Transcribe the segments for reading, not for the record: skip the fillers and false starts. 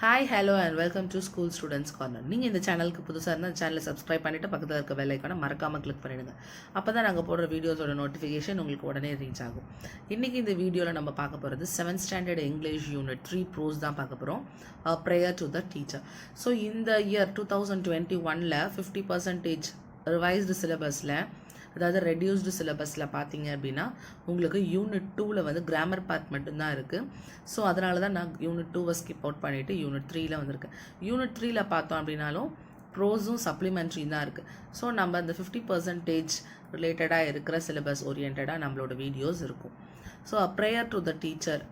Hi, hello and welcome to School Students Corner. நீங்கள் இந்த சேனலுக்கு புதுசாக இருந்தால் அந்த சேனலை சப்ஸ்கிரைப் பண்ணிவிட்டு பக்கத்தில் இருக்க பெல் ஐக்கானை மறக்காமல் கிளிக் பண்ணிடுங்க. அப்போ தான் நாங்கள் போடுற வீடியோஸோட நோட்டிஃபிகேஷன் உங்களுக்கு உடனே ரீச் ஆகும். இன்றைக்கி இந்த வீடியோவில் நம்ம பார்க்க போகிறது 7th standard English unit-3 prose தான் பார்க்க போகிறோம். Prayer to the teacher. So இந்த இயர் 2021ல் 50% ரிவைஸ்டு சிலபஸில், அதாவது ரெடியூஸ்டு சிலபஸில் பார்த்தீங்க அப்படின்னா உங்களுக்கு யூனிட் 2ல் வந்து கிராமர் பார்ட் மட்டும்தான் இருக்குது. ஸோ அதனால தான் நான் யூனிட் 2வை ஸ்கிப் அவுட் பண்ணிவிட்டு யூனிட் 3ல் வந்திருக்கேன். யூனிட் 3ல் பார்த்தோம் அப்படின்னாலும் ப்ரோஸும் சப்ளிமெண்ட்ரியும் தான் இருக்குது. ஸோ நம்ம இந்த 50% ரிலேட்டடாக இருக்கிற சிலபஸ் ஓரியன்டாக நம்மளோட வீடியோஸ் இருக்கும். So prayer to the teacher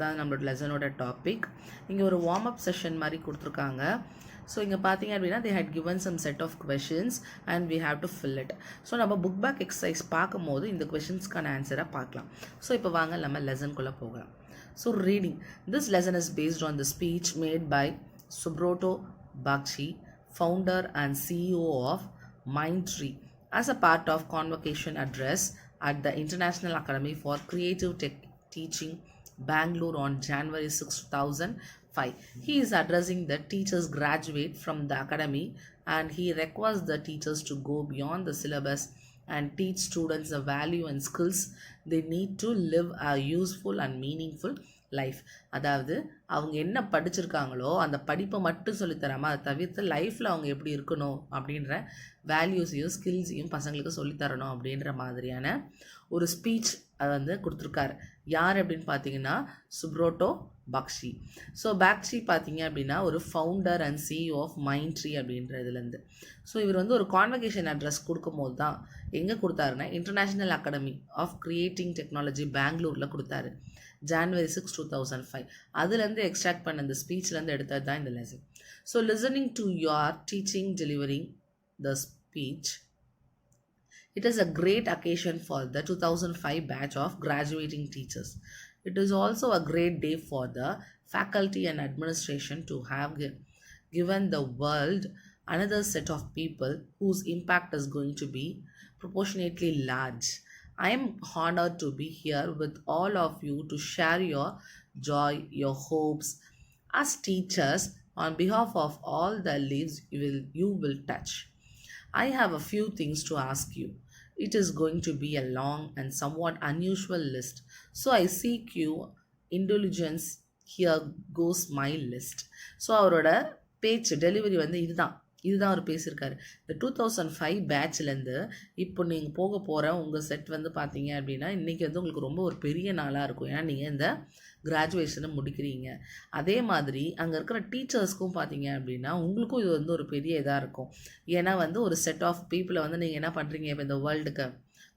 தான் நம்மளோட லெசனோட டாபிக். இங்கே ஒரு வார்ம் அப் செஷன் மாதிரி கொடுத்துருக்காங்க. ஸோ இங்கே பார்த்தீங்க அப்படின்னா they had given some set of questions and we have to fill it. So நம்ம புக் பேக் எக்ஸசைஸ் பார்க்கும்போது இந்த கொஷின்ஸ்க்கான ஆன்சரை பார்க்கலாம். ஸோ இப்போ வாங்க நம்ம லெசனுக்குள்ளே போகலாம். So reading. This lesson is based on the speech made by Subroto Bagchi, founder and CEO of unit-3 as a part of convocation address at the International Academy for Creative Teaching, Bangalore on January 6, 2005. He is addressing the teachers graduate from the academy and he requests the teachers to go beyond the syllabus and teach students the value and skills they need to live a useful and meaningful life. அதாவது அவங்க என்ன படிச்சிருக்காங்களோ அந்த படிப்பை மட்டும் சொல்லித்தராமல் அதை தவிர்த்து லைஃப்பில் அவங்க எப்படி இருக்கணும் அப்படின்ற வேல்யூஸையும் ஸ்கில்ஸையும் பசங்களுக்கு சொல்லித்தரணும் அப்படின்ற மாதிரியான ஒரு ஸ்பீச் அதை வந்து கொடுத்துருக்காரு. யார் அப்படின்னு பார்த்தீங்கன்னா சுப்ரோட்டோ பாக்ஷி. ஸோ பாக்ஷி பார்த்தீங்க அப்படின்னா ஒரு founder and CEO of unit-3 அப்படின்றதுலேருந்து. ஸோ இவர் வந்து ஒரு கான்வகேஷன் அட்ரஸ் கொடுக்கும்போது தான் எங்கே கொடுத்தாருன்னா international academy of creating technology பெங்களூரில் கொடுத்தாரு, January 6, 2005. அதுலேருந்து எக்ஸ்ட்ராக்ட் பண்ண இந்த ஸ்பீச்லேருந்து எடுத்தது தான் இந்த lesson. So listening to your teaching delivering the speech, it is a great occasion for the 2005 batch of graduating teachers. It is also a great day for the faculty and administration to have given the world another set of people whose impact is going to be proportionately large. I am honored to be here with all of you to share your joy, your hopes as teachers on behalf of all the lives you will touch. I have a few things to ask you. It is going to be a long and somewhat unusual list, so I seek you indulgence. Here goes my list. So அவரோட பேச்சு delivery வந்து இதுதான் அவர் பேசியிருக்காரு. இந்த 2005 பேட்ச்லேருந்து இப்போ நீங்கள் போக போகிற உங்கள் செட் வந்து பார்த்தீங்க அப்படின்னா இன்றைக்கி வந்து உங்களுக்கு ரொம்ப ஒரு பெரிய நாளாக இருக்கும். ஏன்னா நீங்கள் இந்த கிராஜுவேஷனை முடிக்கிறீங்க. அதே மாதிரி அங்கே இருக்கிற டீச்சர்ஸ்க்கும் பார்த்தீங்க அப்படின்னா உங்களுக்கும் இது வந்து ஒரு பெரிய இதாக இருக்கும். ஏன்னா வந்து ஒரு செட் ஆஃப் பீப்புளை வந்து நீங்கள் என்ன பண்ணுறீங்க, இப்போ இந்த வேர்ல்டுக்கு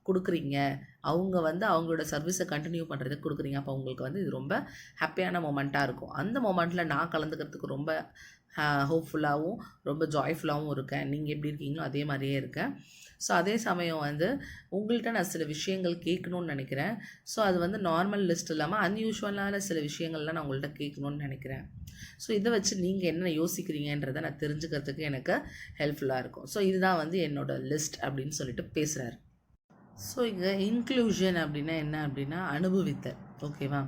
கொடுக்குறீங்க, அவங்க வந்து அவங்களோட சர்வீஸை கண்டினியூ பண்ணுறதுக்கு கொடுக்குறீங்க. அப்போ உங்களுக்கு வந்து இது ரொம்ப ஹாப்பியான மொமெண்ட்டாக இருக்கும். அந்த மொமெண்ட்டில் நான் கலந்துக்கிறதுக்கு ரொம்ப ஹோப்ஃபுல்லாகவும் ரொம்ப ஜாய்ஃபுல்லாகவும் இருக்கேன். நீங்கள் எப்படி இருக்கீங்களோ அதே மாதிரியே இருக்கேன். ஸோ அதே சமயம் வந்து உங்கள்கிட்ட நான் சில விஷயங்கள் கேட்கணுன்னு நினைக்கிறேன். ஸோ அது வந்து நார்மல் லிஸ்ட் இல்லாமல் அன்யூஷுவலான சில விஷயங்கள்லாம் நான் உங்கள்கிட்ட கேட்கணுன்னு நினைக்கிறேன். ஸோ இதை வச்சு நீங்கள் என்ன யோசிக்கிறீங்கன்றதை நான் தெரிஞ்சுக்கிறதுக்கு எனக்கு ஹெல்ப்ஃபுல்லாக இருக்கும். ஸோ இதுதான் வந்து என்னோடய லிஸ்ட் அப்படின்னு சொல்லிட்டு பேசுகிறாரு. ஸோ இங்கே இன்க்ளூஷன் அப்படின்னா என்ன அப்படின்னா அனுபவித்தல், ஓகேவா?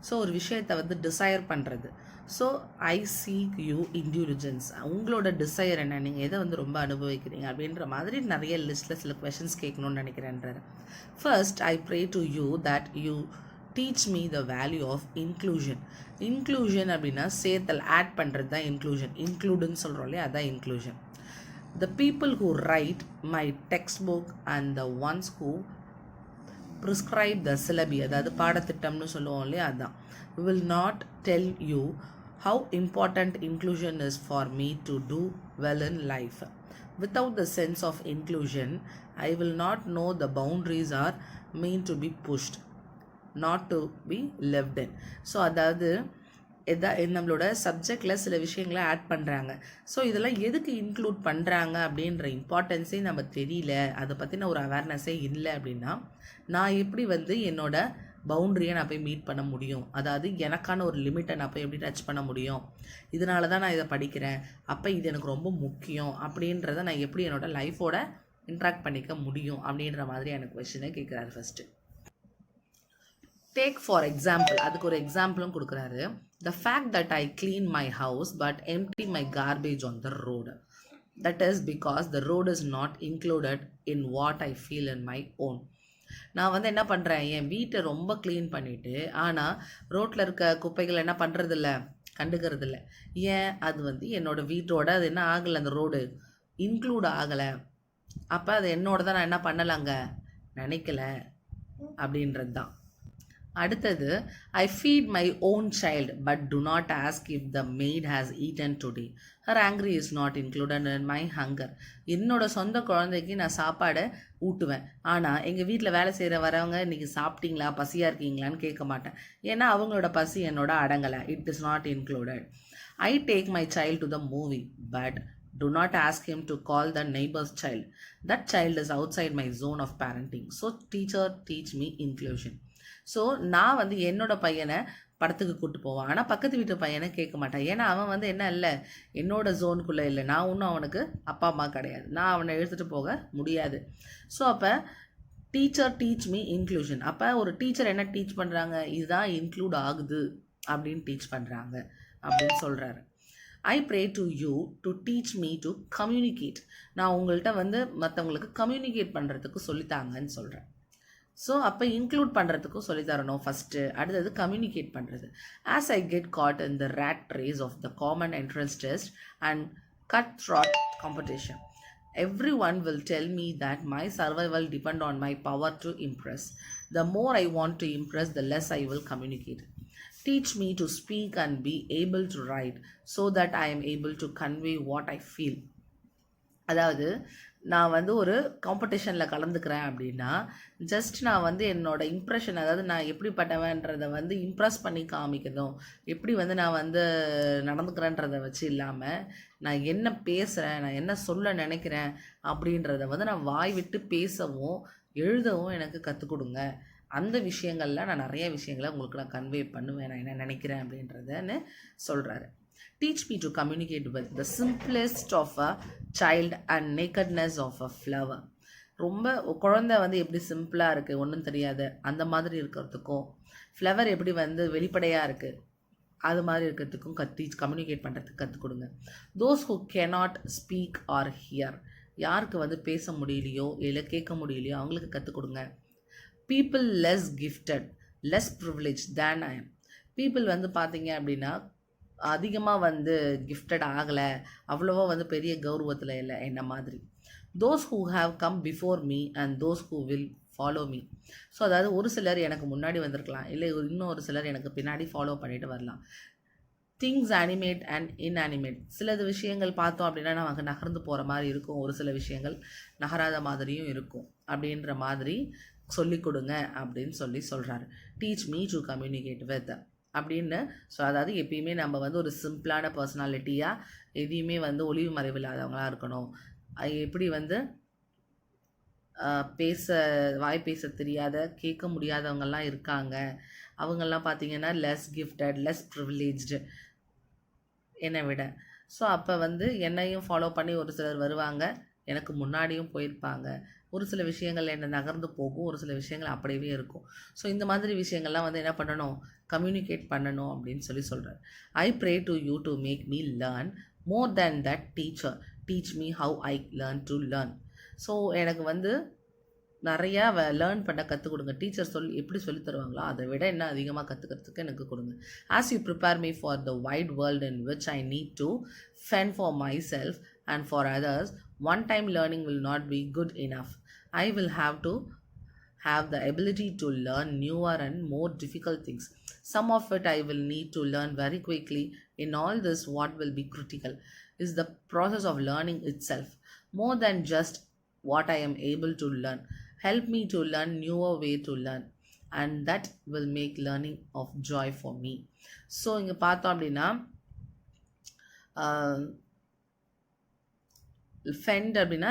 ஸோ ஒரு விஷயத்தை வந்து டிசைர் பண்ணுறது. So I seek you intelligence, உங்களோட டிசைர் என்ன, நீங்கள் எதை வந்து ரொம்ப அனுபவிக்கிறீங்க அப்படின்ற மாதிரி நிறைய லிஸ்ட்டில் சில கொஷின்ஸ் கேட்கணும்னு நினைக்கிறேன்றாரு. First I pray to you that you teach me the value of inclusion. Inclusion அப்படின்னா சேர்த்தல், ஆட் பண்ணுறது தான் இன்க்ளூஷன். இன்க்ளூடுன்னு சொல்கிறோம் இல்லையா, அதான் inclusion. The people who write my textbook and the ones who prescribe the syllabi, அதாவது பாடத்திட்டம்னு சொல்லுவோம் இல்லையா, அதுதான். will not tell you how important inclusion is for me to do well in life. Without the sense of inclusion, I will not know the boundaries are meant to be pushed, not to be lived in. So அதாவது நம்மளோட சப்ஜெக்டில் சில விஷயங்களை add பண்ணுறாங்க. So இதெல்லாம் எதுக்கு include பண்ணுறாங்க அப்படின்ற இம்பார்ட்டன்ஸே நம்ம தெரியல, அதை பற்றின ஒரு அவேர்னஸே இல்லை அப்படின்னா நான் எப்படி வந்து என்னோடய பவுண்ட்ரியை நான் போய் மீட் பண்ண முடியும், அதாவது எனக்கான ஒரு லிமிட்டை நான் போய் எப்படி டச் பண்ண முடியும், இதனால தான் நான் இதை படிக்கிறேன், அப்போ இது எனக்கு ரொம்ப முக்கியம் அப்படின்றத நான் எப்படி என்னோடய லைஃபோட இன்ட்ராக்ட் பண்ணிக்க முடியும் அப்படின்ற மாதிரி எனக்கு கொஸ்டினை கேட்குறாரு ஃபஸ்ட்டு. டேக் ஃபார் எக்ஸாம்பிள், அதுக்கு ஒரு எக்ஸாம்பிளும் கொடுக்குறாரு. The fact that I clean my house but empty my garbage on the road, that is because the road is not included in what I feel in my own. நான் வந்து என்ன பண்ணுறேன், என் வீட்டை ரொம்ப க்ளீன் பண்ணிவிட்டு ஆனால் ரோட்டில் இருக்க குப்பைகள் என்ன பண்ணுறதில்ல, கண்டுக்கிறதில்ல. ஏன், அது வந்து என்னோடய வீட்டோட அது என்ன ஆகலை, அந்த ரோடு இன்க்ளூட் ஆகலை. அப்போ அது என்னோட தான், நான் என்ன பண்ணலாங்க நினைக்கல அப்படின்றது தான். அடுத்தது, I feed my own child but do not ask if the maid has eaten today, her angry is not included in my hunger. என்னோட சொந்த குழந்தைக்கு நான் சாப்பாடை ஊட்டுவேன், ஆனால் எங்கள் வீட்டில் வேலை செய்கிற வரவங்க இன்றைக்கி சாப்பிட்டீங்களா, பசியாக இருக்கீங்களான்னு கேட்க மாட்டேன். ஏன்னா அவங்களோட பசி என்னோட அடங்கலை, it is not included. I take my child to the movie but do not ask him to call the neighbor's child. That child is outside my zone of parenting. So teacher teach me inclusion. So நான் வந்து என்னோட பையனை படத்துக்கு கூப்பிட்டு போவான், ஆனால் பக்கத்து வீட்டு பையனை கேட்க மாட்டேன். ஏன்னா அவன் வந்து என்ன இல்லை, என்னோட ஜோனுக்குள்ளே இல்லை, நான் ஒன்றும் அவனுக்கு அப்பா அம்மா கிடையாது, நான் அவனை எடுத்துகிட்டு போக முடியாது. ஸோ அப்போ டீச்சர் டீச் மீ இன்க்ளூஷன். அப்போ ஒரு டீச்சர் என்ன டீச் பண்ணுறாங்க, இதுதான் இன்க்ளூட் ஆகுது அப்படின்னு டீச் பண்ணுறாங்க அப்படின்னு சொல்கிறாரு. ஐ pray to you to teach me to communicate. நான் உங்கள்கிட்ட வந்து மற்றவங்களுக்கு கம்யூனிகேட் பண்ணுறதுக்கு சொல்லித்தாங்கன்னு சொல்கிறேன். ஸோ அப்போ இன்க்ளூட் பண்ணுறதுக்கும் சொல்லித்தரணும் ஃபஸ்ட்டு. அடுத்தது கம்யூனிகேட் பண்ணுறது. As I get caught in the rat race of the common entrance test and cut throat competition, everyone will tell me that my survival depend on my power to impress. The more I want to impress, the less I will communicate. Teach me to speak and be able to write so that I am able to convey what I feel. அதாவது நான் வந்து ஒரு காம்படிஷனில் கலந்துக்கிறேன் அப்படின்னா just நான் வந்து என்னோடய impression, அதாவது நான் எப்படிப்பட்டவன்றதை வந்து இம்ப்ரெஸ் பண்ணி காமிக்கணும், எப்படி வந்து நான் வந்து நடந்துக்கிறேன்றதை வச்சு இல்லாமல் நான் என்ன பேசுகிறேன், நான் என்ன சொல்ல நினைக்கிறேன் அப்படின்றத வந்து நான் வாய் விட்டு பேசவும் எழுதவும் எனக்கு கற்றுக் கொடுங்க. அந்த விஷயங்களில் நான் நிறைய விஷயங்களை உங்களுக்கு நான் கன்வே பண்ணுவேன், நான் என்ன நினைக்கிறேன் அப்படின்றதன்னு சொல்கிறாரு. Teach me to communicate with the simplest of a child and nakedness of a flower. ரொம்ப குழந்தை வந்து எப்படி சிம்பிளாக இருக்குது, ஒன்றும் தெரியாது அந்த மாதிரி இருக்கிறதுக்கும், ஃப்ளவர் எப்படி வந்து வெளிப்படையாக இருக்குது அது மாதிரி இருக்கிறதுக்கும் கம்யூனிகேட் பண்ணுறதுக்கு கற்றுக் கொடுங்க. Those who cannot speak are here, யாருக்கு வந்து பேச முடியலையோ இல்லை கேட்க முடியலையோ அவங்களுக்கு கற்றுக் கொடுங்க. People less gifted less privilege than I am. People வந்து பார்த்தீங்க அப்படின்னா அதிகமாக வந்து கிஃப்டட் ஆகலை, அவ்வளோவா வந்து பெரிய கௌரவத்தில் இல்லை என்ன மாதிரி. Those who have come before me and those who will follow me. So அதாவது ஒரு சிலர் எனக்கு முன்னாடி வந்திருக்கலாம், இல்லை இன்னொரு சிலர் எனக்கு பின்னாடி ஃபாலோ பண்ணிட்டு வரலாம். Things animate and inanimate. சிலது விஷயங்கள் பார்த்தோம் அப்படின்னா நமக்கு நகர்ந்து போகிற மாதிரி இருக்கும், ஒரு சில விஷயங்கள் நகராத மாதிரியும் இருக்கும். அப்படின்ற மாதிரி சொல்லிக் கொடுங்க அப்படின்னு சொல்கிறாரு. Teach me to communicate with அப்படின்னு. ஸோ அதாவது எப்பயுமே நம்ம வந்து ஒரு சிம்பிளான பர்சனாலிட்டியாக எதையுமே வந்து ஒளிவு மறைவில்லாதவங்களாக இருக்கணும். எப்படி வந்து வாய் பேச தெரியாத கேட்க முடியாதவங்கெல்லாம் இருக்காங்க, அவங்கெல்லாம் பார்த்தீங்கன்னா லெஸ் கிஃப்டட் லெஸ் ப்ரிவிலேஜ்டு என்னை விட. ஸோ அப்போ வந்து என்னையும் ஃபாலோ பண்ணி ஒரு சிலர் வருவாங்க, எனக்கு முன்னாடியும் போயிருப்பாங்க. ஒரு சில விஷயங்கள் என்ன நகர்ந்து போகும், ஒரு சில விஷயங்கள் அப்படியே இருக்கும். ஸோ இந்த மாதிரி விஷயங்கள்லாம் வந்து என்ன பண்ணணும், கம்யூனிகேட் பண்ணணும் அப்படின்னு சொல்கிறார். I pray to you to make me learn more than that teacher teach me how I learn to learn. So எனக்கு வந்து நிறையா லேர்ன் பண்ண கற்றுக் கொடுங்க. டீச்சர் எப்படி சொல்லி தருவாங்களோ அதை விட என்ன அதிகமாக கற்றுக்கிறதுக்கு எனக்கு கொடுங்க. As you prepare me for the wide world in which I need to fend for my self and for others, one time learning will not be good enough. I will have to have the ability to learn newer and more difficult things. Some of it I will need to learn very quickly. In all this, what will be critical is the process of learning itself, more than just what I am able to learn. Help me to learn newer way to learn, and that will make learning of joy for me. So இங்கே பார்த்தோம் அப்படின்னா fend அப்படின்னா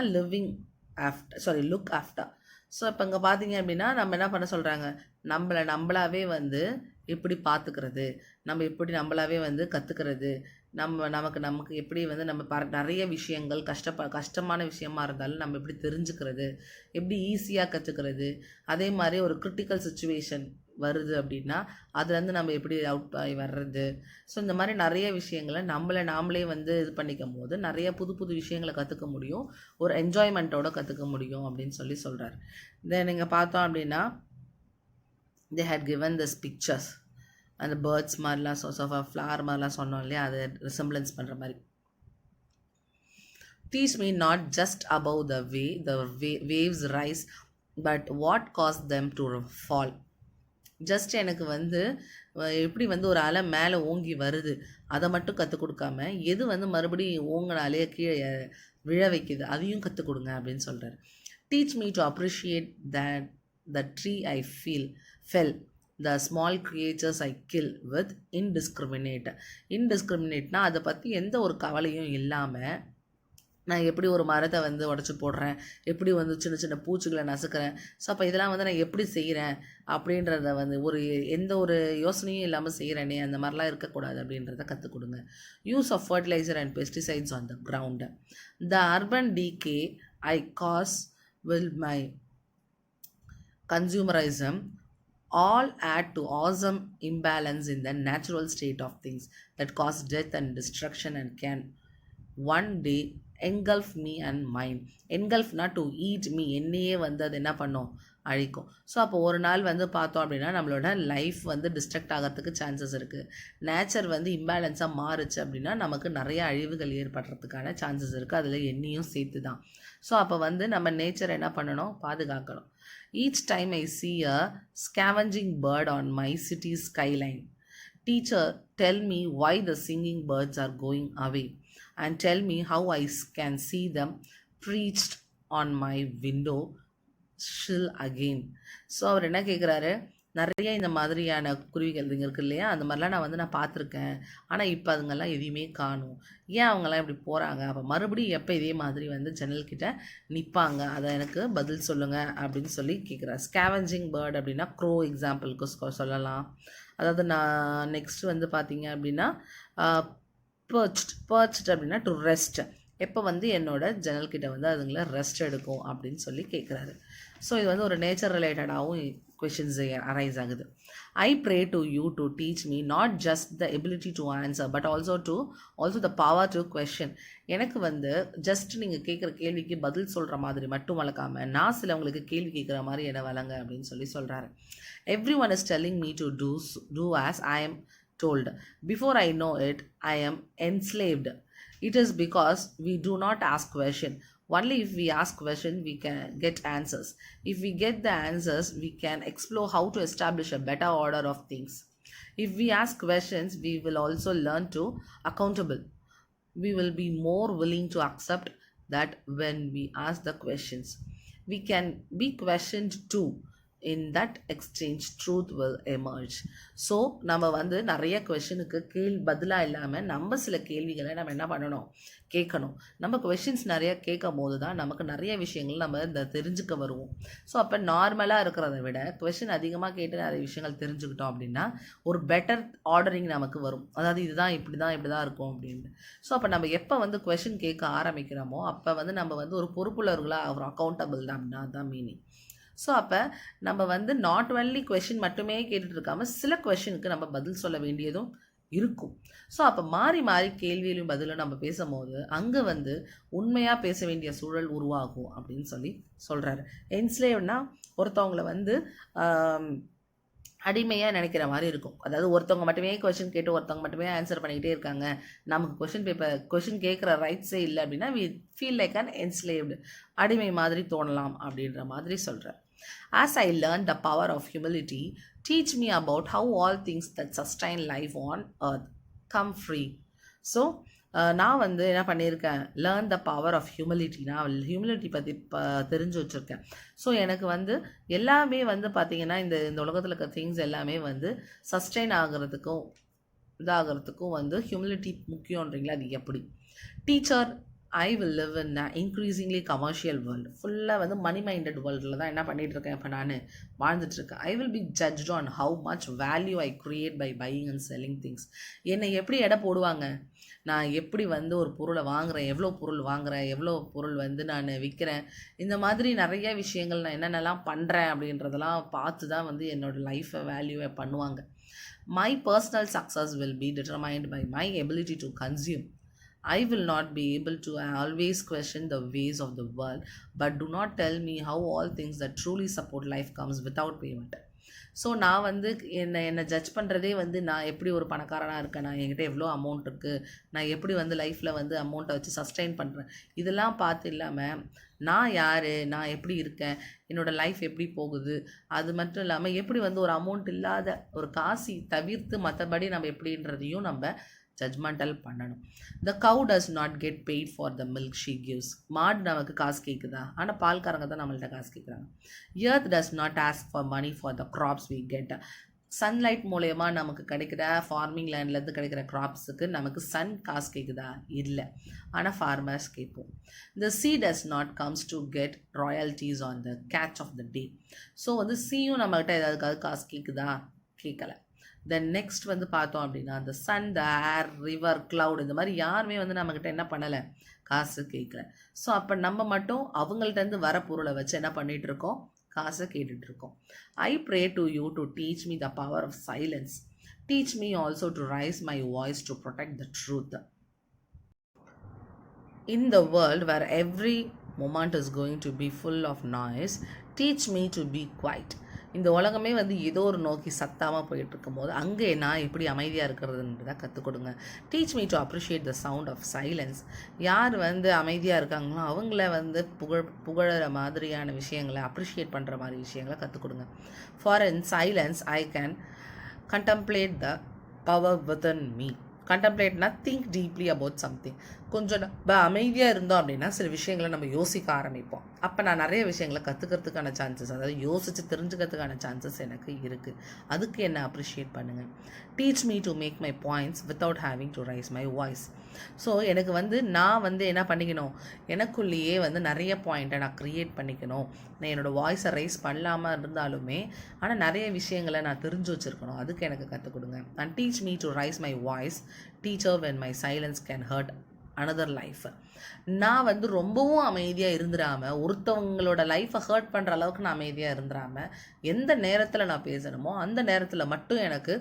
look after. So இப்போ இங்கே பார்த்தீங்க அப்படின்னா நம்ம என்ன பண்ண சொல்கிறாங்க, நம்மளாவே வந்து எப்படி பார்த்துக்கிறது, நம்ம எப்படி நம்மளாவே வந்து கற்றுக்கிறது, நமக்கு எப்படி வந்து நம்ம நிறைய விஷயங்கள் கஷ்டமான விஷயமா இருந்தாலும் நம்ம எப்படி தெரிஞ்சுக்கிறது, எப்படி ஈஸியாக கற்றுக்கிறது, அதே மாதிரி ஒரு கிரிட்டிக்கல் சுச்சுவேஷன் வருது அப்படின்னா அதுலேருந்து நம்ம எப்படி அவுட் ஆகி வர்றது. ஸோ இந்த மாதிரி நிறைய விஷயங்களை நாமளே வந்து இது பண்ணிக்கும் போது நிறைய புது புது விஷயங்களை கற்றுக்க முடியும், ஒரு என்ஜாய்மெண்ட்டோட கற்றுக்க முடியும் அப்படின்னு சொல்கிறார். தென் நீங்கள் பார்த்தோம் அப்படின்னா they had given this pictures அந்த பேர்ட்ஸ் மாதிரிலாம் ஃப்ளவர் மாதிரிலாம் சொன்னோம் இல்லையா, அதை ரிசம்பிளன்ஸ் பண்ணுற மாதிரி. Teach me not just above the waves rise, but what caused them to fall. Just எனக்கு வந்து எப்படி வந்து ஒரு அலை மேலே ஓங்கி வருது அதை மட்டும் கற்றுக் கொடுக்காம எது வந்து மறுபடியும் ஓங்கினாலே கீழே விழ வைக்குது அதையும் கற்றுக் கொடுங்க அப்படின்னு சொல்கிறார். Teach me to appreciate that the tree I fell the small creatures I kill with indiscriminateனா அதை பற்றி எந்த ஒரு கவலையும் இல்லாமல் நான் எப்படி ஒரு மரத்தை வந்து உடச்சி போடுறேன், எப்படி வந்து சின்ன சின்ன பூச்சிகளை நசுக்கிறேன், ஸோ அப்போ இதெல்லாம் வந்து நான் எப்படி செய்கிறேன் அப்படின்றத வந்து எந்த ஒரு யோசனையும் இல்லாமல் செய்கிறேனே, அந்த மாதிரிலாம் இருக்கக்கூடாது அப்படின்றத கற்றுக் கொடுங்க. Use of fertiliser and pesticides on the ground. The urban decay I cause will my consumerism all add to awesome imbalance in the natural state of things that cause death and destruction and can one day engulf me and mine. engulfனா to eat me, என்னையே வந்து அது என்ன பண்ணும், அழிக்கும். So அப்போ ஒரு நாள் வந்து பார்த்தோம் அப்படின்னா நம்மளோட லைஃப் வந்து டிஸ்ட்ரக்ட் ஆகிறதுக்கு சான்சஸ் இருக்குது. நேச்சர் வந்து இம்பேலன்ஸாக மாறுச்சு அப்படின்னா நமக்கு நிறைய அழிவுகள் ஏற்படுறதுக்கான சான்சஸ் இருக்குது, அதில் என்னையும் சேர்த்து தான். ஸோ அப்போ வந்து நம்ம நேச்சரை என்ன பண்ணணும், பாதுகாக்கணும். Each time I see a scavenging bird on my city's skyline, teacher, tell me why the singing birds are going away and tell me how I can see them preached on my window sill again. So அவர் என்ன கேட்குறாரு, நிறைய இந்த மாதிரியான குருவிகள் இருக்கு இல்லையா, அந்த மாதிரிலாம் நான் பார்த்துருக்கேன், ஆனால் இப்போ அதுங்கெல்லாம் எதையுமே காணும், ஏன் அவங்கெல்லாம் இப்படி போகிறாங்க, அப்போ மறுபடியும் எப்போ இதே மாதிரி வந்து ஜன்னல்கிட்ட நிற்பாங்க, அதை எனக்கு பதில் சொல்லுங்கள் அப்படின்னு சொல்லி கேட்குறாரு. ஸ்கேவெஞ்சிங் பேர்ட் அப்படின்னா க்ரோ எக்ஸாம்பிளுக்கு சொல்லலாம். அதாவது நான் நெக்ஸ்ட் வந்து பார்த்தீங்க அப்படின்னா பர்ச்ட் அப்படின்னா டு ரெஸ்ட், எப்போ வந்து என்னோட ஜன்னல்கிட்ட வந்து அதுங்களை ரெஸ்ட் எடுக்கும் அப்படின்னு சொல்லி கேட்குறாரு. ஸோ இது வந்து ஒரு நேச்சர் ரிலேட்டடாகவும் questions arise ஆகுது. I pray to you to teach me not just the ability to answer but also the power to question. எனக்கு வந்து ஜஸ்ட் நீங்கள் கேட்குற கேள்விக்கு பதில் சொல்கிற மாதிரி மட்டும் வளர்க்காம நான் சிலவங்களுக்கு கேள்வி கேட்குற மாதிரி என்ன வளங்க அப்படின்னு சொல்கிறாரு. Everyone is telling me to do as I am told. Before I know it, I am enslaved. It is because we do not ask question. Only if we ask questions, we can get answers. If we get the answers, we can explore how to establish a better order of things. If we ask questions, we will also learn to accountable. We will be more willing to accept that when we ask the questions, we can be questioned too. In that exchange, truth will emerge. So நம்ம வந்து நிறைய கொஷனுக்கு பதிலாக இல்லாமல் நம்ம சில கேள்விகளை நம்ம என்ன பண்ணணும், கேட்கணும். நம்ம கொஷின்ஸ் நிறைய கேட்கும் போது தான் நமக்கு நிறைய விஷயங்கள் நம்ம இந்த தெரிஞ்சுக்க வருவோம். ஸோ அப்போ நார்மலாக இருக்கிறத விட கொஷின் அதிகமாக கேட்டு நிறைய விஷயங்கள் தெரிஞ்சுக்கிட்டோம் அப்படின்னா ஒரு பெட்டர் ஆர்டரிங் நமக்கு வரும். அதாவது இதுதான் இப்படி தான் இருக்கும் அப்படின்னு. ஸோ அப்போ நம்ம எப்போ வந்து கொஷின் கேட்க ஆரம்பிக்கிறோமோ அப்போ வந்து நம்ம வந்து ஒரு பொறுப்புள்ளவர்களாக ஒரு அக்கௌண்டபிள் தான் அப்படின்னா அதுதான் மீனிங். ஸோ அப்போ நம்ம வந்து நாட் ஒன்லி கொஷின் மட்டுமே கேட்டுட்டு இருக்காமல் சில கொஷினுக்கு நம்ம பதில் சொல்ல வேண்டியதும் இருக்கும். ஸோ அப்போ மாறி கேள்வியிலும் பதிலும் நம்ம பேசும்போது அங்கே வந்து உண்மையாக பேச வேண்டிய சூழல் உருவாகும் அப்படின்னு சொல்கிறாரு. என்ஸ்லேவ்னா ஒருத்தவங்களை வந்து அடிமையாக நினைக்கிற மாதிரி இருக்கும். அதாவது ஒருத்தவங்க மட்டுமே கொஷின் கேட்டு ஒருத்தவங்க மட்டுமே ஆன்சர் பண்ணிக்கிட்டே இருக்காங்க, நமக்கு கொஷின் கேட்குற ரைட்ஸே இல்லை அப்படின்னா we feel like an enslaved, அடிமை மாதிரி தோணலாம் அப்படின்ற மாதிரி சொல்கிறார். As I learned the power of humility, teach me about how all things that sustain life on earth come free. So நான் வந்து என்ன பண்ணியிருக்கேன், learn the power of humility, நான் ஹியூமிலிட்டி பற்றி தெரிஞ்சு வச்சுருக்கேன். ஸோ எனக்கு வந்து எல்லாமே வந்து பார்த்திங்கன்னா இந்த உலகத்தில் இருக்க திங்ஸ் எல்லாமே வந்து சஸ்டெயின் ஆகிறதுக்கும் இதாகிறதுக்கும் வந்து ஹியூமிலிட்டி முக்கியன்றீங்களா, அது எப்படி? Teacher, I will live in increasingly commercial world. ஃபுல்லாக வந்து மணி மைண்டட் வேர்ல்டில் தான் என்ன பண்ணிகிட்ருக்கேன் இப்போ நான் வாழ்ந்துட்டுருக்கேன். I will be judged on how much value I create by buying and selling things. என்னை எப்படி எடை போடுவாங்க, நான் எப்படி வந்து ஒரு பொருளை வாங்குகிறேன், எவ்வளோ பொருள் வாங்குகிறேன், எவ்வளோ பொருள் வந்து நான் விற்கிறேன், இந்த மாதிரி நிறைய விஷயங்கள் நான் என்னென்னலாம் பண்ணுறேன் அப்படின்றதெல்லாம் பார்த்து தான் வந்து என்னோடய லைஃப்பை வேல்யூவை பண்ணுவாங்க. My personal success will be determined by my ability to consume. I will not be able to always question the ways of the world, but do not tell me how all things that truly support life comes without payment. So நான் வந்து என்னை judge பண்ணுறதே வந்து நான் எப்படி ஒரு பணக்காரனாக இருக்கேன், நான் என்கிட்ட எவ்வளோ அமௌண்ட் இருக்குது, நான் எப்படி வந்து லைஃப்பில் வந்து அமௌண்ட்டை வச்சு சஸ்டெயின் பண்ணுறேன், இதெல்லாம் பார்த்து இல்லாமல் நான் யார், நான் எப்படி இருக்கேன், என்னோடய லைஃப் எப்படி போகுது, அது மட்டும் இல்லாமல் எப்படி வந்து ஒரு அமௌண்ட் இல்லாத ஒரு காசி தவிர்த்து மற்றபடி நம்ம எப்படின்றதையும் நம்ம ஜட்ஜ்மெண்டல் பண்ணணும். த கவு does not get paid for the milk she gives. மாடு நமக்கு காசு கேட்குதா, ஆனால் பால்காரங்க தான் நம்மள்ட்ட காசு கேட்குறாங்க. Earth does not ask for money for the crops we get. Sunlight மூலயமா நமக்கு கிடைக்கிற ஃபார்மிங் லேண்ட்லேருந்து கிடைக்கிற க்ராப்ஸுக்கு நமக்கு சன் காசு கேட்குதா, இல்லை, ஆனால் ஃபார்மர்ஸ் கேட்போம். The sea does not comes to get royalties on the catch of the day. So வந்து சீயும் நம்மக்கிட்ட ஏதாவது காசு கேட்குதா, கேட்கலை. தென் நெக்ஸ்ட் வந்து பார்த்தோம் அப்படின்னா அந்த சன், த ஏர், ரிவர், க்ளவுட், இந்த மாதிரி யாருமே வந்து நம்மக்கிட்ட என்ன பண்ணலை, காசு கேட்கல. ஸோ அப்போ நம்ம மட்டும் அவங்கள்ட்டேருந்து வர பொருளை வச்சு என்ன பண்ணிகிட்டு இருக்கோம், காசை கேட்டுட்ருக்கோம். I pray to you to teach me the power of silence. Teach me also to raise my voice to protect the truth. In the world where every moment is going to be full of noise, teach me to be quiet. இந்த உலகமே வந்து ஏதோ ஒரு நோக்கி சத்தாமல் போயிட்டுருக்கும் போது அங்கே நான் எப்படி அமைதியாக இருக்கிறதுன்றதை கற்றுக் கொடுங்க. Teach me to appreciate the sound of silence. யார் வந்து அமைதியாக இருக்காங்களோ அவங்கள வந்து புகழற மாதிரியான விஷயங்களை, அப்ரிஷியேட் பண்ணுற மாதிரி விஷயங்களை கற்றுக் கொடுங்க. For in silence I can contemplate the power within me. கண்டம்ப்ளேட்னா திங்க் டீப்லி அபவுட் சம்திங். கொஞ்சம் நம்ம அமைதியாக இருந்தோம் அப்படின்னா சில விஷயங்களை நம்ம யோசிக்க ஆரம்பிப்போம். அப்போ நான் நிறைய விஷயங்களை கற்றுக்கிறதுக்கான சான்சஸ், அதாவது யோசித்து தெரிஞ்சுக்கிறதுக்கான சான்சஸ் எனக்கு இருக்குது. அதுக்கு என்ன அப்ரிஷியேட் பண்ணுங்கள். Teach me to make my points without having to raise my voice. So எனக்கு வந்து நான் வந்து என்ன பண்ணிக்கணும், எனக்குள்ளேயே வந்து நிறைய பாயிண்ட்டை நான் க்ரியேட் பண்ணிக்கணும். நான் என்னோடய வாய்ஸை ரைஸ் பண்ணாமல் இருந்தாலுமே ஆனால் நிறைய விஷயங்களை நான் தெரிஞ்சு வச்சுருக்கணும். அதுக்கு எனக்கு கற்றுக் கொடுங்க. And teach me to raise my voice, teacher when my silence can hurt another life. நான் வந்து ரொம்பவும் அமைதியாக இருந்துடாமல், ஒருத்தவங்களோட லைஃப்பை ஹர்ட் பண்ணுற அளவுக்கு நான் அமைதியாக இருந்துடாமல், எந்த நேரத்தில் நான் பேசணுமோ அந்த நேரத்தில் மட்டும் எனக்கு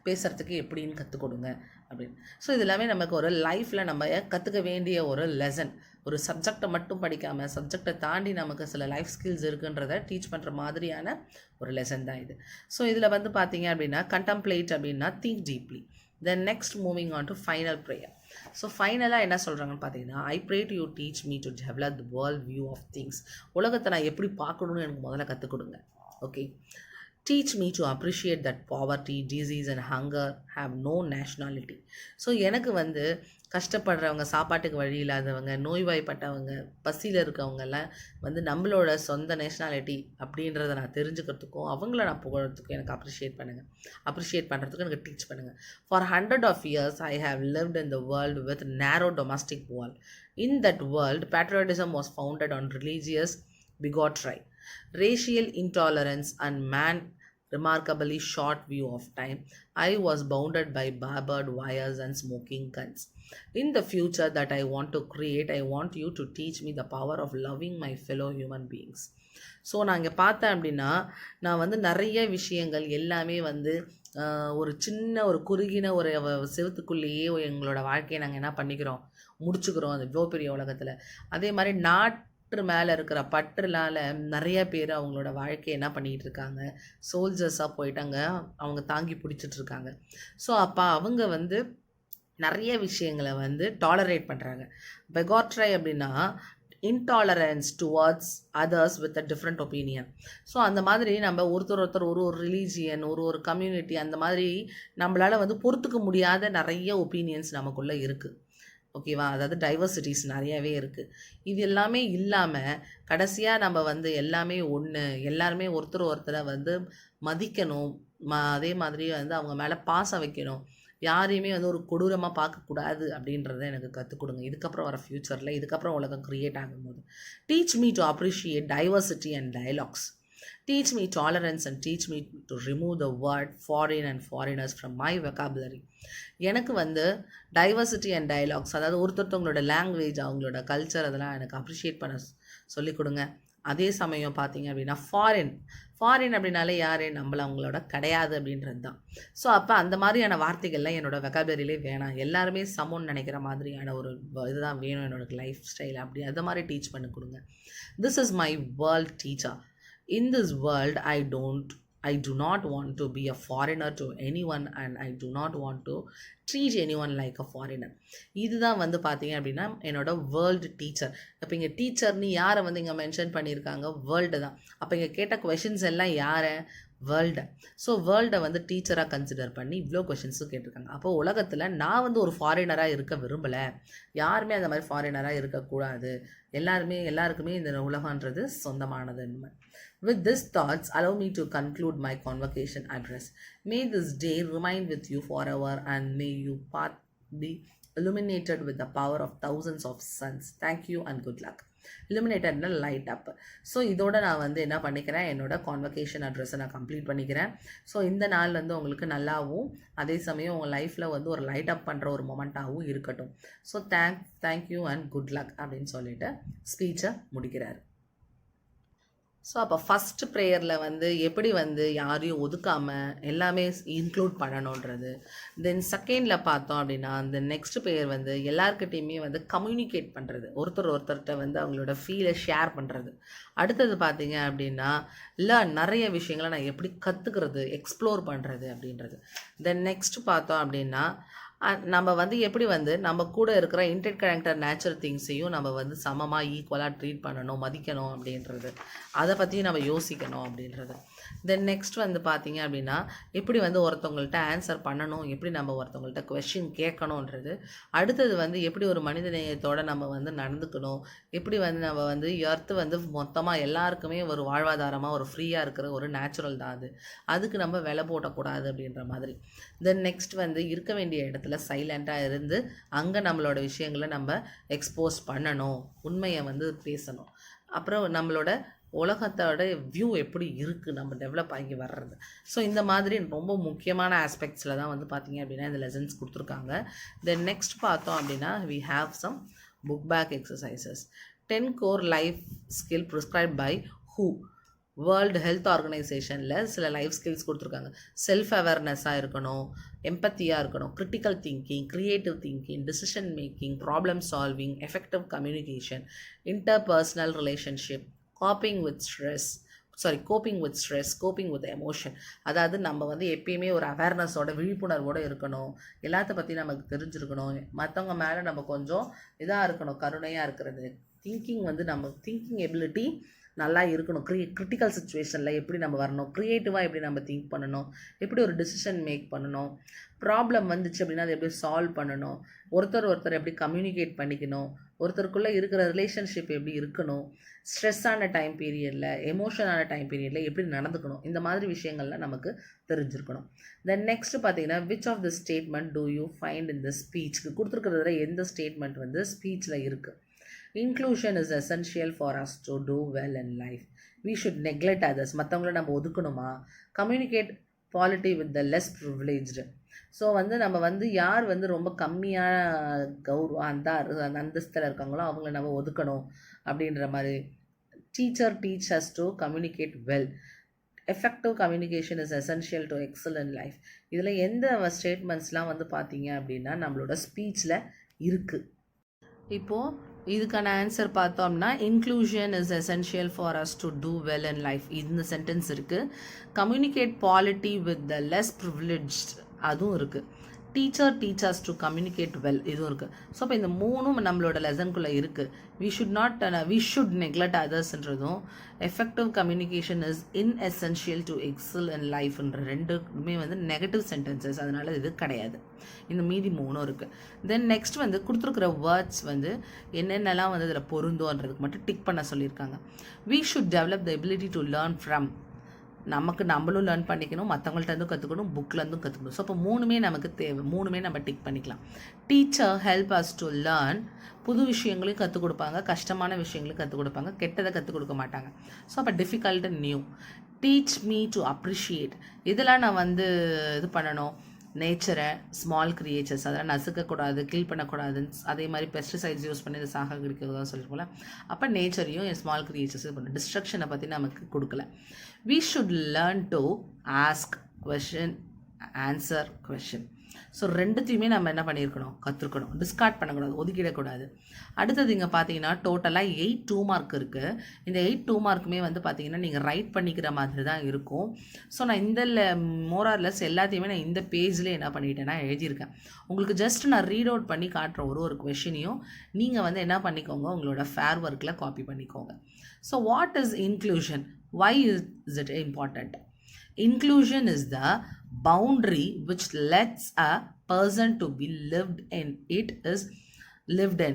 பேசுகிறதுக்கு எப்படின்னு கற்றுக் கொடுங்க அப்படின்னு. ஸோ இது எல்லாமே நமக்கு ஒரு லைஃப்பில் நம்ம கற்றுக்க வேண்டிய ஒரு லெசன். ஒரு சப்ஜெக்டை மட்டும் படிக்காமல் சப்ஜெக்டை தாண்டி நமக்கு சில லைஃப் ஸ்கில்ஸ் இருக்குன்றதை டீச் பண்ணுற மாதிரியான ஒரு லெசன் தான் இது. ஸோ இதில் வந்து பார்த்தீங்க அப்படின்னா கண்டம்ப்ளேட் அப்படின்னா think deeply. Then next moving on to final prayer. So ஃபைனலாக என்ன சொல்கிறாங்கன்னு பார்த்தீங்கன்னா, I pray to you teach me to develop the world view of things. உலகத்தை நான் எப்படி பார்க்கணுன்னு எனக்கு முதல்ல கற்றுக் கொடுங்க. Okay. Teach me to appreciate that poverty, disease and hunger have no nationality. So எனக்கு வந்து கஷ்டப்படுறவங்க, சாப்பாட்டுக்கு வழி இல்லாதவங்க, நோய்வாய்ப்பட்டவங்க, பசியில் இருக்கவங்கெல்லாம் வந்து நம்மளோட சொந்த நேஷ்னாலிட்டி அப்படின்றத நான் தெரிஞ்சுக்கிறதுக்கும் அவங்கள நான் புகழறதுக்கும் எனக்கு அப்ரிஷியேட் பண்ணுறதுக்கும் எனக்கு டீச் பண்ணுங்கள். For 100 of years I have lived in the world with narrow domestic wall. In that world, patriotism was founded on religious bigotry, racial intolerance and man remarkably short view of time. I was bounded by barbed wires and smoking guns. In the future that I want to create, I want you to teach me the power of loving my fellow human beings. So நான் இங்கே பார்த்தேன் அப்படின்னா நான் வந்து நிறைய விஷயங்கள் எல்லாமே வந்து ஒரு சின்ன ஒரு குறுகின ஒரு செவத்துக்குள்ளேயே எங்களோட வாழ்க்கையை நாங்கள் என்ன பண்ணிக்கிறோம், முடிச்சுக்கிறோம் அது இவ்வளோ பெரிய உலகத்தில். அதே மாதிரி மேலே இருக்கிற பற்றுலால் நிறைய பேர் அவங்களோட வாழ்க்கையை என்ன பண்ணிகிட்டு இருக்காங்க, சோல்ஜர்ஸாக போயிட்டாங்க, அவங்க தாங்கி பிடிச்சிட்ருக்காங்க. ஸோ அப்போ அவங்க வந்து நிறைய விஷயங்களை வந்து டாலரேட் பண்ணுறாங்க. பெகாட்ரை அப்படின்னா intolerance towards others with a different opinion. So அந்த மாதிரி நம்ம ஒருத்தர் ஒரு ரிலீஜியன், ஒரு கம்யூனிட்டி, அந்த மாதிரி நம்மளால் வந்து பொறுத்துக்க முடியாத நிறைய ஒப்பீனியன்ஸ் நமக்குள்ளே இருக்குது. ஓகேவா? அதாவது டைவர்சிட்டிஸ் நிறையவே இருக்குது. இது எல்லாமே இல்லாமல் கடைசியாக நம்ம வந்து எல்லாமே ஒன்று, எல்லாருமே ஒருத்தரை வந்து மதிக்கணும், அதே மாதிரி வந்து அவங்க மேலே பாசம் வைக்கணும். யாரையுமே வந்து ஒரு கொடூரமாக பார்க்கக்கூடாது அப்படின்றத எனக்கு கற்றுக் கொடுங்க. இதுக்கப்புறம் வர ஃப்யூச்சரில், இதுக்கப்புறம் உலகம் க்ரியேட் ஆகும்போது. Teach me to appreciate diversity and dialogues. Teach me tolerance and teach me to remove the word foreign and foreigners from my vocabulary. எனக்கு வந்து டைவர்சிட்டி அண்ட் டயலாக்ஸ், அதாவது ஒருத்தவங்களோட லாங்குவேஜ், அவங்களோட கல்ச்சர், அதெல்லாம் எனக்கு அப்ரிஷியேட் பண்ண சொல்லிக் கொடுங்க. அதே சமயம் பார்த்தீங்க அப்படின்னா ஃபாரின் அப்படின்னாலே யார், நம்மள அவங்களோட கிடையாது அப்படின்றது தான். ஸோ அப்போ அந்த மாதிரியான வார்த்தைகள்லாம் என்னோட வெக்காபுலரியிலே வேணாம். எல்லாருமே சமம்னு நினைக்கிற மாதிரியான ஒரு இதுதான் வேணும் என்னோட லைஃப் ஸ்டைல். அப்படி அந்த மாதிரி டீச் பண்ணி கொடுங்க. This is my world teacher. In this world, I do not want to be a foreigner to anyone and I do not want to treat anyone like a foreigner. இதுதான் வந்து பார்த்தீங்க அப்படின்னா என்னோட வேர்ல்டு டீச்சர். அப்போ இங்கே டீச்சர்னு யாரை வந்து இங்கே மென்ஷன் பண்ணியிருக்காங்க, வேர்ல்டு தான். அப்போ இங்கே கேட்ட கொஷின்ஸ் எல்லாம் யாரை, வேர்ல்டை. ஸோ வேர்ல்டை வந்து டீச்சராக கன்சிடர் பண்ணி இவ்வளோ கொஷின்ஸும் கேட்டிருக்காங்க. அப்போது உலகத்தில் நான் வந்து ஒரு ஃபாரினராக இருக்க விரும்பலை, யாருமே அந்த மாதிரி ஃபாரினராக இருக்கக்கூடாது, எல்லாருக்குமே இந்த உலகன்றது சொந்தமானது. With these thoughts, allow me to conclude my convocation address. May this day remain with you forever and may your path be illuminated with the power of thousands of suns. Thank you and good luck. Illuminated light up. So இதோட நான் வந்து என்ன பண்ணிக்கிறேன், என்னோட convocation அட்ரஸை நான் complete பண்ணிக்கிறேன். So இந்த நாள் வந்து உங்களுக்கு நல்லாவும் அதே சமயம் உங்கள் லைஃப்பில் வந்து ஒரு லைட் அப் பண்ணுற ஒரு மொமெண்ட்டாகவும் இருக்கட்டும். So thank you and good luck அப்படின்னு சொல்லிட்டு ஸ்பீச்சை முடிக்கிறார். ஸோ அப்போ ஃபஸ்ட்டு ப்ரேயரில் வந்து எப்படி வந்து யாரையும் ஒதுக்காமல் எல்லாமே இன்க்ளூட் பண்ணணுன்றது. தென் செகண்டில் பார்த்தோம் அப்படின்னா அந்த நெக்ஸ்ட் ப்ரேயர் வந்து எல்லாருக்கிட்டையுமே வந்து கம்யூனிகேட் பண்ணுறது, ஒருத்தர்கிட்ட வந்து அவங்களோட ஃபீலை ஷேர் பண்ணுறது. அடுத்தது பார்த்தீங்க அப்படின்னா நிறைய விஷயங்களை நான் எப்படி கற்றுக்கிறது, எக்ஸ்ப்ளோர் பண்ணுறது அப்படின்றது. தென் நெக்ஸ்ட் பார்த்தோம் அப்படின்னா நம்ம வந்து எப்படி வந்து நம்ம கூட இருக்கிற இன்டர் கனெக்டர் நேச்சுரல் திங்ஸையும் நம்ம வந்து சமமாக ஈக்குவலாக ட்ரீட் பண்ணணும், மதிக்கணும் அப்படின்றது, அதை பற்றியும் நம்ம யோசிக்கணும் அப்படின்றது. தென் நெக்ஸ்ட் வந்து பார்த்தீங்க அப்படின்னா எப்படி வந்து ஒருத்தவங்கள்ட்ட ஆன்சர் பண்ணணும், எப்படி நம்ம ஒருத்தவங்கள்ட்ட கொஷின் கேட்கணுன்றது. அடுத்தது வந்து எப்படி ஒரு மனித நேயத்தோடு நம்ம வந்து நடந்துக்கணும், எப்படி வந்து நம்ம வந்து எர்த்து வந்து மொத்தமாக எல்லாருக்குமே ஒரு வாழ்வாதாரமாக ஒரு ஃப்ரீயாக இருக்கிற ஒரு நேச்சுரல் தான் அது, அதுக்கு நம்ம விலை போட்டக்கூடாது அப்படின்ற மாதிரி. தென் நெக்ஸ்ட் வந்து இருக்க வேண்டிய இடத்துல சைலண்ட்டாக இருந்து அங்கே நம்மளோட விஷயங்களை நம்ம எக்ஸ்போஸ் பண்ணணும், உண்மையை வந்து பேசணும். அப்புறம் நம்மளோட உலகத்தோட வியூ எப்படி இருக்குது, நம்ம டெவலப் ஆகி வர்றது. ஸோ இந்த மாதிரி ரொம்ப முக்கியமான ஆஸ்பெக்ட்ஸில் தான் வந்து பார்த்தீங்க அப்படின்னா இந்த லெசன்ஸ் கொடுத்துருக்காங்க. தென் நெக்ஸ்ட் பார்த்தோம் அப்படின்னா we have some book back exercises. 10 core life skill prescribed by WHO, world health ஆர்கனைசேஷனில் சில லைஃப் ஸ்கில்ஸ் கொடுத்துருக்காங்க. செல்ஃப் அவேர்னஸாக இருக்கணும், எம்பத்தியாக இருக்கணும், critical thinking, creative thinking, decision making, problem solving, effective communication, interpersonal relationship, coping with stress, coping with emotion. அதாவது நம்ம வந்து எப்பயுமே ஒரு அவேர்னஸோட விழிப்புணர்வோடு இருக்கணும், எல்லாத்த பற்றி நமக்கு தெரிஞ்சிருக்கணும், மற்றவங்க மேலே நம்ம கொஞ்சம் இதாக இருக்கணும், கருணையாக இருக்கிறது. திங்கிங் வந்து நம்ம திங்கிங் எபிலிட்டி நல்லா இருக்கணும். கிரிட்டிக்கல் சுச்சுவேஷனில் எப்படி நம்ம வரணும், க்ரியேட்டிவாக எப்படி நம்ம திங்க் பண்ணணும், எப்படி ஒரு டிசிஷன் மேக் பண்ணணும், ப்ராப்ளம் வந்துச்சு அப்படின்னா அதை எப்படி சால்வ் பண்ணணும், ஒருத்தர் எப்படி கம்யூனிகேட் பண்ணிக்கணும், ஒருத்தருக்குள்ளே இருக்கிற ரிலேஷன்ஷிப் எப்படி இருக்கணும், ஸ்ட்ரெஸ்ஸான டைம் பீரியடில், எமோஷனான டைம் பீரியடில் எப்படி நடந்துக்கணும், இந்த மாதிரி விஷயங்கள்லாம் நமக்கு தெரிஞ்சிருக்கணும். தென் நெக்ஸ்ட் பார்த்தீங்கன்னா which of the statement do you find in the ஸ்பீச்சுக்கு கொடுத்துருக்கிறதுல எந்த ஸ்டேட்மெண்ட் வந்து ஸ்பீச்சில் இருக்குது. Inclusion is essential for us to do well in life. We should neglect others. மற்றவங்கள நம்ம ஒதுக்கணுமா? Communicate polity with the less privileged. So வந்து நம்ம வந்து யார் வந்து ரொம்ப கம்மியான அந்த அந்தஸ்தில் இருக்காங்களோ அவங்கள நம்ம ஒதுக்கணும் அப்படின்ற மாதிரி. Teacher teach us to communicate well. Effective communication is essential to excel in life. இதில் எந்த ஸ்டேட்மெண்ட்ஸ்லாம் வந்து பார்த்தீங்க அப்படின்னா நம்மளோட ஸ்பீச்சில் இருக்குது. இப்போது இதுக்கான ஆன்சர் பார்த்தோம்னா inclusion is essential for us to do well in life, இந்த சென்டென்ஸ் இருக்குது. Communicate polity with the less privileged, அதுவும் இருக்குது. Teacher teachers to communicate well, இதுவும் இருக்குது. ஸோ அப்போ இந்த மூணும் நம்மளோட லெசனுக்குள்ளே இருக்குது. வி ஷுட் நெக்லெக்ட் அதர்ஸ்ன்றதும், effective communication is inessential to excel in லைஃப்ன்ற ரெண்டுமே வந்து நெகட்டிவ் சென்டென்சஸ், அதனால் இது கிடையாது. இந்த மீதி மூணும் இருக்குது. தென் நெக்ஸ்ட் வந்து கொடுத்துருக்குற வேர்ட்ஸ் வந்து என்னென்னலாம் வந்து இதில் பொருந்தோன்றதுக்கு மட்டும் டிக் பண்ண சொல்லியிருக்காங்க. We should develop the ability to learn from நமக்கு நம்மளும் லேர்ன் பண்ணிக்கணும், மற்றவங்கள்ட்டேருந்தும் கற்றுக்கணும், புக்லேருந்தும் கற்றுக்கணும். ஸோ அப்போ 3மே நமக்கு தேவை. 3மே நம்ம டிக் பண்ணிக்கலாம். Teacher help us to learn. புது விஷயங்களையும் கற்றுக் கொடுப்பாங்க, கஷ்டமான விஷயங்களையும் கற்றுக் கொடுப்பாங்க, கெட்டதை கற்றுக் கொடுக்க மாட்டாங்க. ஸோ அப்போ difficult and new. Teach me to appreciate. இதெல்லாம் நான் வந்து இது பண்ணணும், நேச்சரை, ஸ்மால் கிரியேச்சர்ஸ் அதெல்லாம் நசுக்கக்கூடாது, கில் பண்ணக்கூடாதுன்னு, அதே மாதிரி பெஸ்டிசைட்ஸ் யூஸ் பண்ணி இதை சாகடிக்கிறதா சொல்லியிருக்கோம்ல. அப்போ நேச்சரையும் ஸ்மால் கிரியேச்சர்ஸ் இது பண்ணணும். டிஸ்ட்ரக்ஷனை பற்றி நமக்கு கொடுக்கல. We should learn to ask question, answer question. So ரெண்டுத்தையுமே நம்ம என்ன பண்ணியிருக்கணும், கற்றுக்கணும். டிஸ்கார்ட் பண்ணக்கூடாது, ஒதுக்கிடக்கூடாது. அடுத்தது இங்கே பார்த்தீங்கன்னா டோட்டலாக 8 2 மார்க் இருக்குது. இந்த 8 2 மார்க்குமே வந்து பார்த்தீங்கன்னா நீங்கள் ரைட் பண்ணிக்கிற மாதிரி தான் இருக்கும். ஸோ நான் இந்த மோரார்லெஸ் எல்லாத்தையுமே நான் இந்த பேஜ்லேயே என்ன பண்ணிட்டேன்னா எழுதியிருக்கேன். உங்களுக்கு ஜஸ்ட் நான் ரீட் அவுட் பண்ணி காட்டுற ஒரு கொஷினையும் நீங்கள் வந்து என்ன பண்ணிக்கோங்க, உங்களோட ஃபேர் ஒர்க்கில் காப்பி பண்ணிக்கோங்க. So what is inclusion? Why is it important? Inclusion is the boundary which lets a person to be lived in. It is lived in.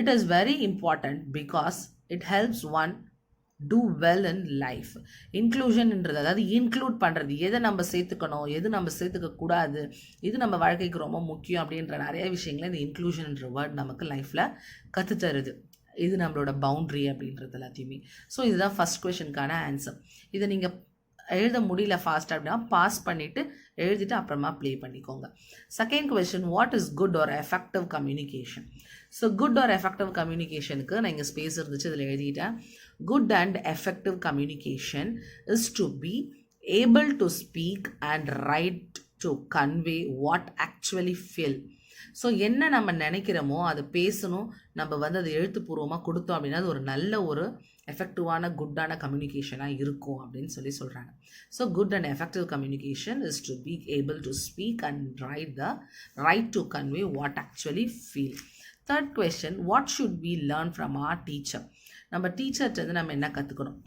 It is very important because it helps one do well in life. இன்க்ளூஷன்ன்றது அதாவது include பண்ணுறது, எதை நம்ம சேர்த்துக்கணும், எது நம்ம சேர்த்துக்க கூடாது, இது நம்ம வாழ்க்கைக்கு ரொம்ப முக்கியம் அப்படின்ற நிறைய விஷயங்களை இந்த இன்க்ளூஷன்ன்ற வேர்ட் நமக்கு லைஃப்பில் கற்றுத்தருது. இது நம்மளோட பவுண்ட்ரி அப்படின்றது எல்லாத்தையுமே. ஸோ இதுதான் ஃபஸ்ட் கொஷனுக்கான ஆன்சர். இதை நீங்கள் எழுத முடியல ஃபாஸ்ட்டாக அப்படின்னா பாஸ் பண்ணிவிட்டு எழுதிட்டு அப்புறமா ப்ளே பண்ணிக்கோங்க. Second question, what is good or effective communication? So good or effective கம்யூனிகேஷனுக்கு நான் இங்கே ஸ்பேஸ் இருந்துச்சு, இதில் எழுதிட்டேன். Good and effective communication is to be able to speak and write to convey what actually feel. So என்ன நம்ம நினைக்கிறோமோ அதை பேசணும், நம்ம வந்து அதை எழுத்துப்பூர்வமாக கொடுத்தோம் அப்படின்னா அது ஒரு நல்ல ஒரு எஃபெக்டிவான குட்டான கம்யூனிகேஷனாக இருக்கும் அப்படின்னு சொல்கிறாங்க. So good and effective communication is to be able to speak and write to convey what actually feel. Third question, what should we learn from our teacher? நம்ம டீச்சர்கிட்ட நம்ம என்ன கற்றுக்கணும்?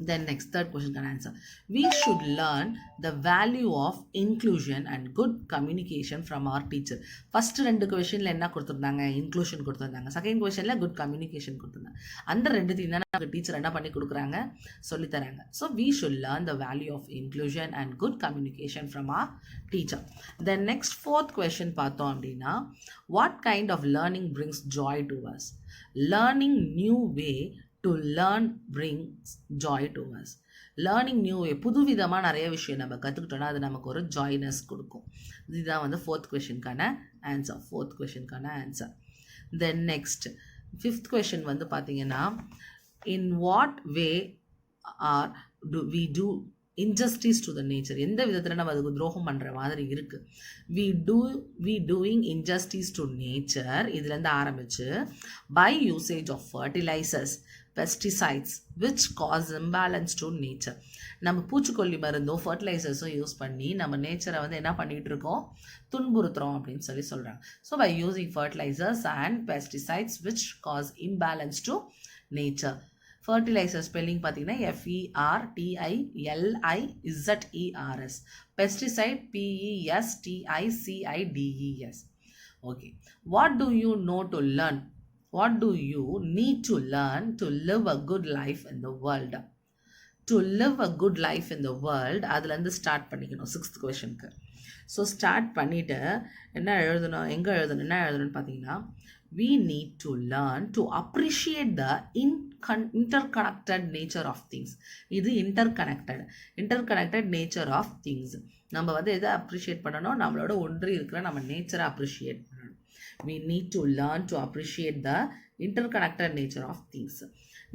Then next third question can answer. We should learn the value of inclusion and good communication from our teacher. First ரெண்டு கொஷனில் என்ன கொடுத்துருந்தாங்க, inclusion கொடுத்துருந்தாங்க. Second கொஷனில் good communication கொடுத்துருந்தாங்க. அந்த ரெண்டுத்தையும் தான் நமக்கு டீச்சர் என்ன பண்ணி கொடுக்குறாங்க, சொல்லித்தராங்க. So we should learn the value of inclusion and good communication from our teacher. Then next fourth question பார்த்தோம் அப்படின்னா, what kind of learning brings joy to us? Learning new way to learn brings joy to us. Learning new வே, புது விதமாக நிறைய விஷயம் நம்ம கற்றுக்கிட்டோன்னா அது நமக்கு ஒரு ஜாய்னஸ் கொடுக்கும். இதுதான் வந்து ஃபோர்த் கொஷனுக்கான answer. Then next fifth question வந்து பார்த்தீங்கன்னா, in what way are we do injustice to the nature? எந்த விதத்தில் நம்ம அதுக்கு துரோகம் பண்ணுற மாதிரி இருக்குது. We doing injustice to nature, இதுலேருந்து ஆரம்பித்து by usage of fertilisers, pesticides which cause imbalance to nature. நம்ம பூச்சிக்கொல்லி மருந்தும் ஃபர்டிலைசர்ஸும் யூஸ் பண்ணி நம்ம நேச்சரை வந்து என்ன பண்ணிகிட்டு இருக்கோம், துன்புறுத்துறோம் அப்படின்னு சொல்கிறாங்க. So by using fertilizers and pesticides which cause imbalance to nature. Fertilizer spelling பார்த்தீங்கன்னா FERTILIZERS, pesticide PESTICIDES. Okay, what do you know to learn? What do you need to learn to live a good life in the world? To live a good life in the world, அதுலேருந்து start பண்ணிக்கணும் sixth கொஷனுக்கு. So start பண்ணிவிட்டு என்ன எழுதணும்னு பார்த்தீங்கன்னா, we need to learn to appreciate the interconnected nature of things. இது interconnected nature of things. நம்ம வந்து எதை அப்ரிஷியேட் பண்ணணும், நம்மளோட ஒன்றி இருக்கிற நம்ம நேச்சரை அப்ரிஷியேட் பண்ணணும். We need to learn to appreciate the interconnected nature of things.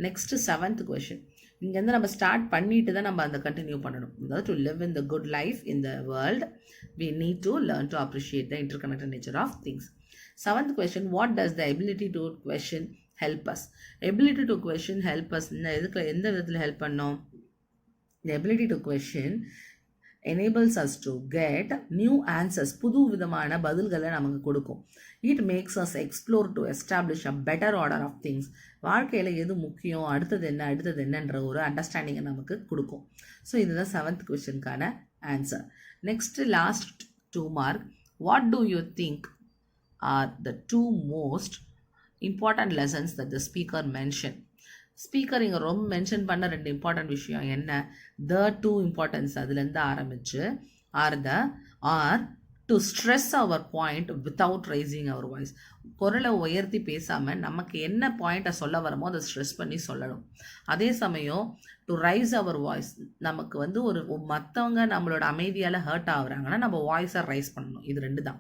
Next seventh question, இங்கேருந்து நம்ம ஸ்டார்ட் பண்ணிட்டு தான் நம்ம அந்த கண்டினியூ பண்ணணும். அதாவது to live in the good life in the world, we need to learn to appreciate the interconnected nature of things. Seventh question, what does the ability to question help us? Ability to question help us எந்த விதத்தில் help பண்ணோம்? The ability to question enables us to get new answers. புது விதமான பதில்களை நமக்கு கொடுக்கும். It makes us explore to establish a better order of things. வாழ்க்கையில் எது முக்கியம், அடுத்தது என்னன்ற ஒரு அண்டர்ஸ்டாண்டிங்கை நமக்கு கொடுக்கும். ஸோ இதுதான் செவன்த் கொஸ்டினுக்கான answer. Next last 2 mark, what do you think are the 2 most important lessons that the speaker mentioned? Speaker இங்கே ரொம்ப மென்ஷன் பண்ண 2 இம்பார்ட்டன்ட் விஷயம் என்ன, த டூ இம்பார்ட்டன்ஸ் அதுலேருந்து ஆரம்பிச்சு are to stress our point without raising our voice. குரலை உயர்த்தி பேசாமல் நமக்கு என்ன பாயிண்ட்டை சொல்ல வரமோ அதை ஸ்ட்ரெஸ் பண்ணி சொல்லணும். அதே சமயம் டு ரைஸ் அவர் வாய்ஸ், நமக்கு வந்து ஒரு மற்றவங்க நம்மளோட அமைதியால் ஹர்ட் ஆகுறாங்கன்னா நம்ம வாய்ஸை ரைஸ் பண்ணணும். இது 2 தான்.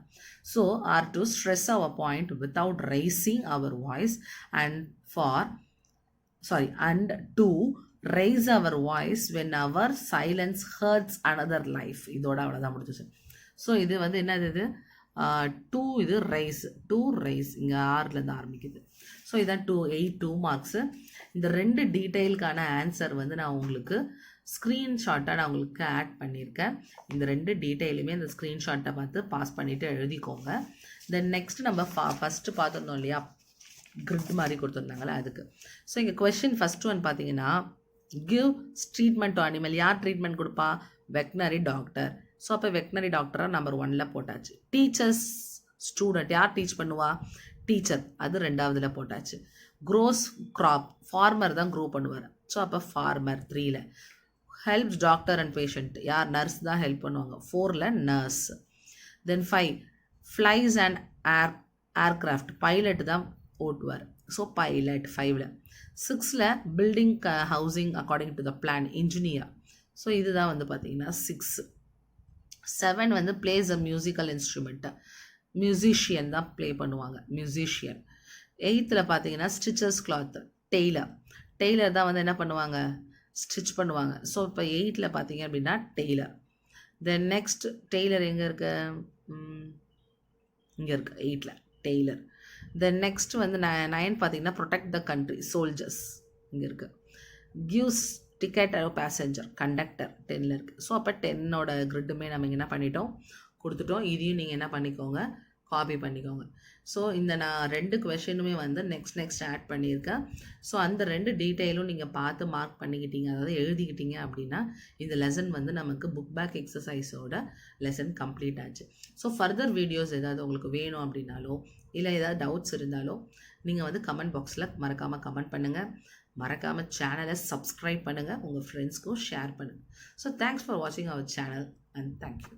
So are to stress our point without raising our voice and to raise our voice when our silence hurts another life. இதோட அவ்வளோதான் முடிஞ்சிச்சு. ஸோ இது வந்து என்னது, இது டூ, இது ரைஸ் இங்கே ஆர்லேருந்து ஆரம்பிக்குது. ஸோ இதான் 2 மார்க்ஸு. இந்த 2 டீட்டெயிலுக்கான ஆன்சர் வந்து நான் உங்களுக்கு ஸ்க்ரீன்ஷாட்டாக நான் உங்களுக்கு ஆட் பண்ணியிருக்கேன். இந்த 2 டீட்டெயிலுமே இந்த ஸ்க்ரீன்ஷாட்டை பார்த்து பாஸ் பண்ணிவிட்டு எழுதிக்கோங்க. தென் நெக்ஸ்ட் நம்ம ஃபஸ்ட்டு பார்த்துருந்தோம் இல்லையா, கிரிட் மாதிரி கொடுத்துருந்தாங்களே அதுக்கு. ஸோ இங்கே கொஸ்டின் ஃபஸ்ட் ஒன் பார்த்தீங்கன்னா, கிவ் ட்ரீட்மெண்ட் டு அனிமல். யார் ட்ரீட்மெண்ட் கொடுப்பா, வெட்னரி டாக்டர். ஸோ அப்போ வெட்னரி டாக்டராக நம்பர் 1ல் போட்டாச்சு. டீச்சர்ஸ் ஸ்டூடெண்ட், யார் டீச் பண்ணுவா, டீச்சர், அது 2வதுல போட்டாச்சு. க்ரோஸ் க்ராப், ஃபார்மர் தான் க்ரோ பண்ணுவார். ஸோ அப்போ ஃபார்மர் 3ல். ஹெல்ப்ஸ் டாக்டர் அண்ட் பேஷண்ட், யார் நர்ஸ் தான் ஹெல்ப் பண்ணுவாங்க, 4ல் nurse. Then 5 flies and aircraft, pilot தான் ஓட்டுவார். ஸோ பைலட் 5ல். 6ல் building housing according to the plan, engineer. So இதுதான் வந்து பார்த்தீங்கன்னா 6. 7 வந்து பிளேஸ் அ மியூசிக்கல் இன்ஸ்ட்ருமெண்ட்டு, மியூசிஷியன் தான் ப்ளே பண்ணுவாங்க, மியூசிஷியன். 8ல் பார்த்தீங்கன்னா ஸ்டிச்சஸ் கிளாத், டெய்லர் தான் வந்து என்ன பண்ணுவாங்க, ஸ்டிச் பண்ணுவாங்க. ஸோ இப்போ 8ல் பார்த்தீங்க அப்படின்னா டெய்லர். தென் நெக்ஸ்ட் டெய்லர் எங்கே இருக்கு, இங்கே இருக்குது 8ல் டெய்லர். தென் நெக்ஸ்ட் வந்து 9 பார்த்தீங்கன்னா ப்ரொடெக்ட் த கண்ட்ரி, சோல்ஜர்ஸ் இங்கே இருக்குது. கிவ்ஸ் டிக்கெட் பேசஞ்சர், கண்டக்டர் 10ல் இருக்குது. ஸோ அப்போ 10ஓட கிரிட்டுமே நம்ம இங்கே என்ன பண்ணிட்டோம், கொடுத்துட்டோம். இதையும் நீங்கள் என்ன பண்ணிக்கோங்க, காப்பி பண்ணிக்கோங்க. ஸோ இந்த நான் 2 கொஷினுமே வந்து நெக்ஸ்ட் ஆட் பண்ணியிருக்கேன். ஸோ அந்த 2 டீட்டெயிலும் நீங்கள் பார்த்து மார்க் பண்ணிக்கிட்டீங்க, அதாவது எழுதிக்கிட்டீங்க அப்படின்னா இந்த லெசன் வந்து நமக்கு புக் பேக் எக்ஸசைஸோட லெசன் கம்ப்ளீட் ஆச்சு. ஸோ ஃபர்தர் வீடியோஸ் ஏதாவது உங்களுக்கு வேணும் அப்படின்னாலோ இல்லை ஏதாவது டவுட்ஸ் இருந்தாலோ நீங்கள் வந்து கமெண்ட் பாக்ஸில் மறக்காமல் கமெண்ட் பண்ணுங்கள். மறக்காமல் சேனலை சப்ஸ்கிரைப் பண்ணுங்கள், உங்கள் ஃப்ரெண்ட்ஸ்க்கும் ஷேர் பண்ணுங்கள். ஸோ தேங்க்ஸ் ஃபார் வாட்சிங் அவர் சேனல் அண்ட் தேங்க்யூ.